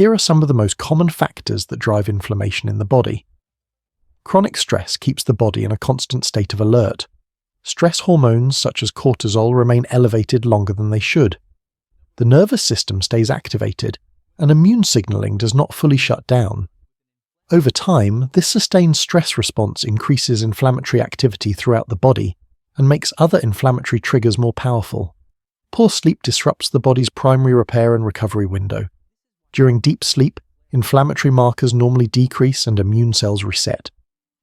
Here are some of the most common factors that drive inflammation in the body. Chronic stress keeps the body in a constant state of alert. Stress hormones such as cortisol remain elevated longer than they should. The nervous system stays activated, and immune signaling does not fully shut down. Over time, this sustained stress response increases inflammatory activity throughout the body and makes other inflammatory triggers more powerful. Poor sleep disrupts the body's primary repair and recovery window. During deep sleep, inflammatory markers normally decrease and immune cells reset.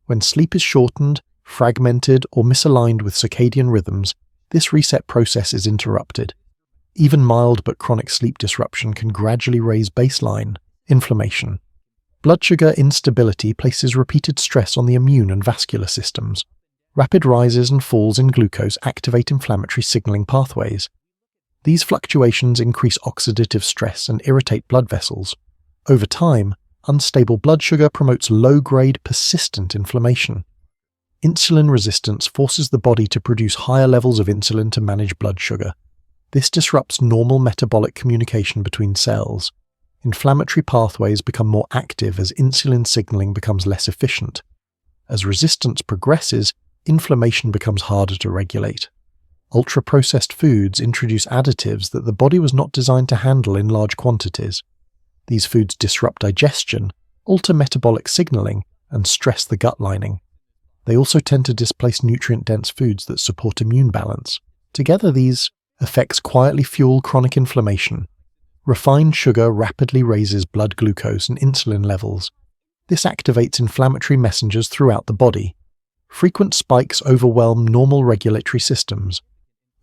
When sleep is shortened, fragmented, or misaligned with circadian rhythms, this reset process is interrupted. Even mild but chronic sleep disruption can gradually raise baseline inflammation. Blood sugar instability places repeated stress on the immune and vascular systems. Rapid rises and falls in glucose activate inflammatory signaling pathways. These fluctuations increase oxidative stress and irritate blood vessels. Over time, unstable blood sugar promotes low-grade, persistent inflammation. Insulin resistance forces the body to produce higher levels of insulin to manage blood sugar. This disrupts normal metabolic communication between cells. Inflammatory pathways become more active as insulin signaling becomes less efficient. As resistance progresses, inflammation becomes harder to regulate. Ultra-processed foods introduce additives that the body was not designed to handle in large quantities. These foods disrupt digestion, alter metabolic signaling, and stress the gut lining. They also tend to displace nutrient-dense foods that support immune balance. Together, these effects quietly fuel chronic inflammation. Refined sugar rapidly raises blood glucose and insulin levels. This activates inflammatory messengers throughout the body. Frequent spikes overwhelm normal regulatory systems.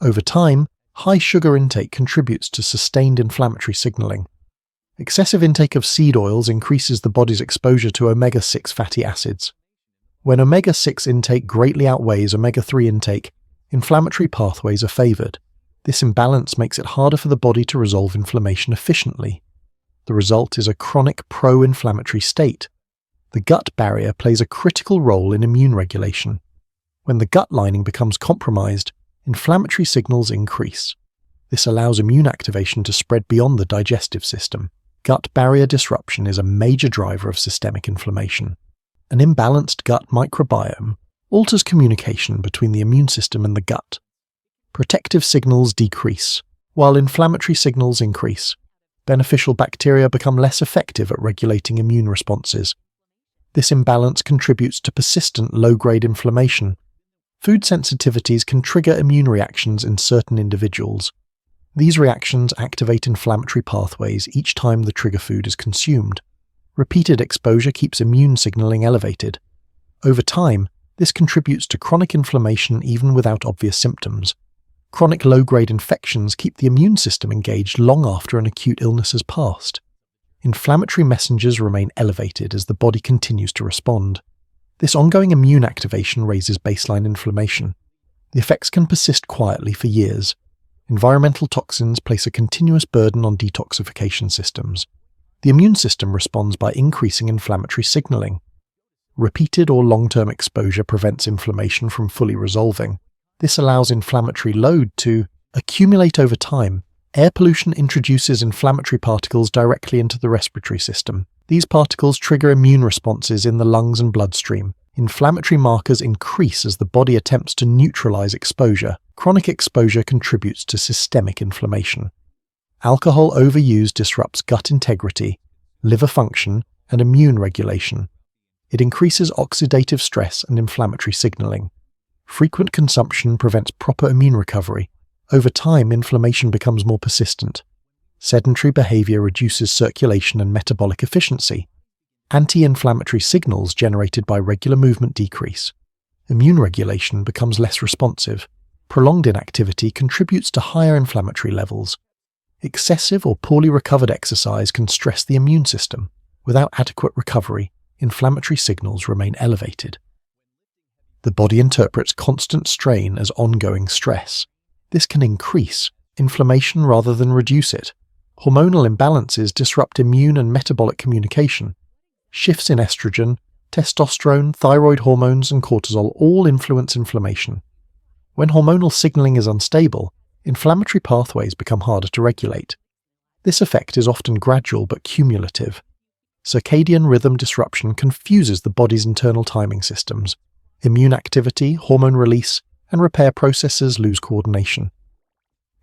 Over time, high sugar intake contributes to sustained inflammatory signaling. Excessive intake of seed oils increases the body's exposure to omega-6 fatty acids. When omega-6 intake greatly outweighs omega-3 intake, inflammatory pathways are favored. This imbalance makes it harder for the body to resolve inflammation efficiently. The result is a chronic pro-inflammatory state. The gut barrier plays a critical role in immune regulation. When the gut lining becomes compromised, inflammatory signals increase. This allows immune activation to spread beyond the digestive system. Gut barrier disruption is a major driver of systemic inflammation. An imbalanced gut microbiome alters communication between the immune system and the gut. Protective signals decrease, while inflammatory signals increase. Beneficial bacteria become less effective at regulating immune responses. This imbalance contributes to persistent low-grade inflammation. Food sensitivities can trigger immune reactions in certain individuals. These reactions activate inflammatory pathways each time the trigger food is consumed. Repeated exposure keeps immune signaling elevated. Over time, this contributes to chronic inflammation even without obvious symptoms. Chronic low-grade infections keep the immune system engaged long after an acute illness has passed. Inflammatory messengers remain elevated as the body continues to respond. This ongoing immune activation raises baseline inflammation. The effects can persist quietly for years. Environmental toxins place a continuous burden on detoxification systems. The immune system responds by increasing inflammatory signaling. Repeated or long-term exposure prevents inflammation from fully resolving. This allows inflammatory load to accumulate over time. Air pollution introduces inflammatory particles directly into the respiratory system. These particles trigger immune responses in the lungs and bloodstream. Inflammatory markers increase as the body attempts to neutralize exposure. Chronic exposure contributes to systemic inflammation. Alcohol overuse disrupts gut integrity, liver function, and immune regulation. It increases oxidative stress and inflammatory signaling. Frequent consumption prevents proper immune recovery. Over time, inflammation becomes more persistent. Sedentary behavior reduces circulation and metabolic efficiency. Anti-inflammatory signals generated by regular movement decrease. Immune regulation becomes less responsive. Prolonged inactivity contributes to higher inflammatory levels. Excessive or poorly recovered exercise can stress the immune system. Without adequate recovery, inflammatory signals remain elevated. The body interprets constant strain as ongoing stress. This can increase inflammation rather than reduce it. Hormonal imbalances disrupt immune and metabolic communication. Shifts in estrogen, testosterone, thyroid hormones, and cortisol all influence inflammation. When hormonal signaling is unstable, inflammatory pathways become harder to regulate. This effect is often gradual but cumulative. Circadian rhythm disruption confuses the body's internal timing systems. Immune activity, hormone release, and repair processes lose coordination.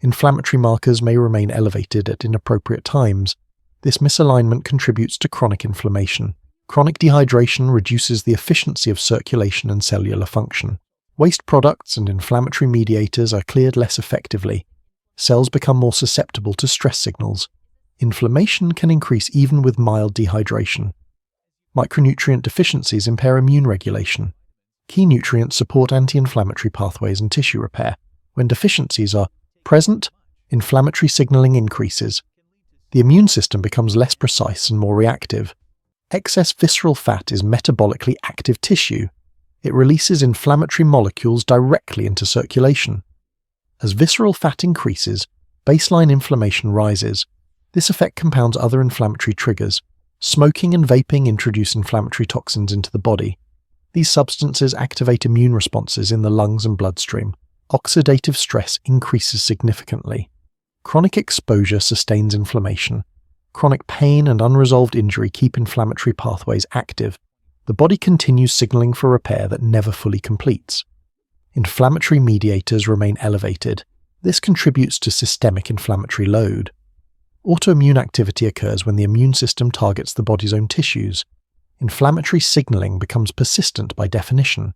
Inflammatory markers may remain elevated at inappropriate times. This misalignment contributes to chronic inflammation. Chronic dehydration reduces the efficiency of circulation and cellular function. Waste products and inflammatory mediators are cleared less effectively. Cells become more susceptible to stress signals. Inflammation can increase even with mild dehydration. Micronutrient deficiencies impair immune regulation. Key nutrients support anti-inflammatory pathways and tissue repair. When deficiencies are present, inflammatory signaling increases. The immune system becomes less precise and more reactive. Excess visceral fat is metabolically active tissue. It releases inflammatory molecules directly into circulation. As visceral fat increases, baseline inflammation rises. This effect compounds other inflammatory triggers. Smoking and vaping introduce inflammatory toxins into the body. These substances activate immune responses in the lungs and bloodstream. Oxidative stress increases significantly. Chronic exposure sustains inflammation. Chronic pain and unresolved injury keep inflammatory pathways active. The body continues signaling for repair that never fully completes. Inflammatory mediators remain elevated. This contributes to systemic inflammatory load. Autoimmune activity occurs when the immune system targets the body's own tissues. Inflammatory signaling becomes persistent by definition.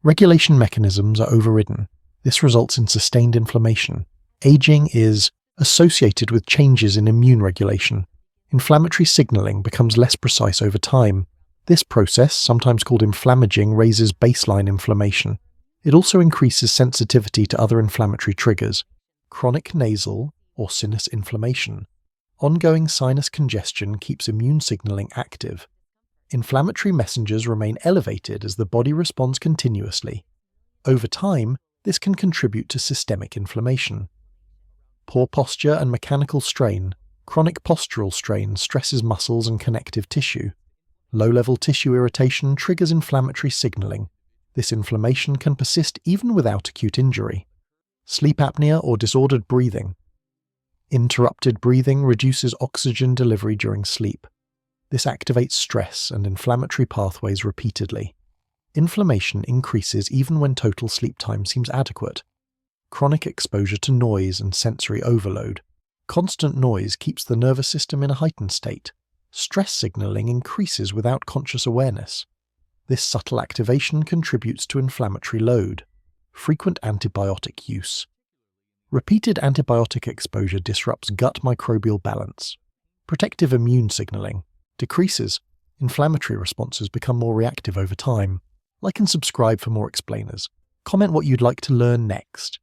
Regulation mechanisms are overridden. This results in sustained inflammation. Aging is associated with changes in immune regulation. Inflammatory signaling becomes less precise over time. This process, sometimes called inflammaging, raises baseline inflammation. It also increases sensitivity to other inflammatory triggers. Chronic nasal or sinus inflammation. Ongoing sinus congestion keeps immune signaling active. Inflammatory messengers remain elevated as the body responds continuously. Over time, this can contribute to systemic inflammation. Poor posture and mechanical strain. Chronic postural strain stresses muscles and connective tissue. Low-level tissue irritation triggers inflammatory signaling. This inflammation can persist even without acute injury. Sleep apnea or disordered breathing. Interrupted breathing reduces oxygen delivery during sleep. This activates stress and inflammatory pathways repeatedly. Inflammation increases even when total sleep time seems adequate. Chronic exposure to noise and sensory overload. Constant noise keeps the nervous system in a heightened state. Stress signaling increases without conscious awareness. This subtle activation contributes to inflammatory load. Frequent antibiotic use. Repeated antibiotic exposure disrupts gut microbial balance. Protective immune signaling decreases. Inflammatory responses become more reactive over time. Like and subscribe for more explainers. Comment what you'd like to learn next.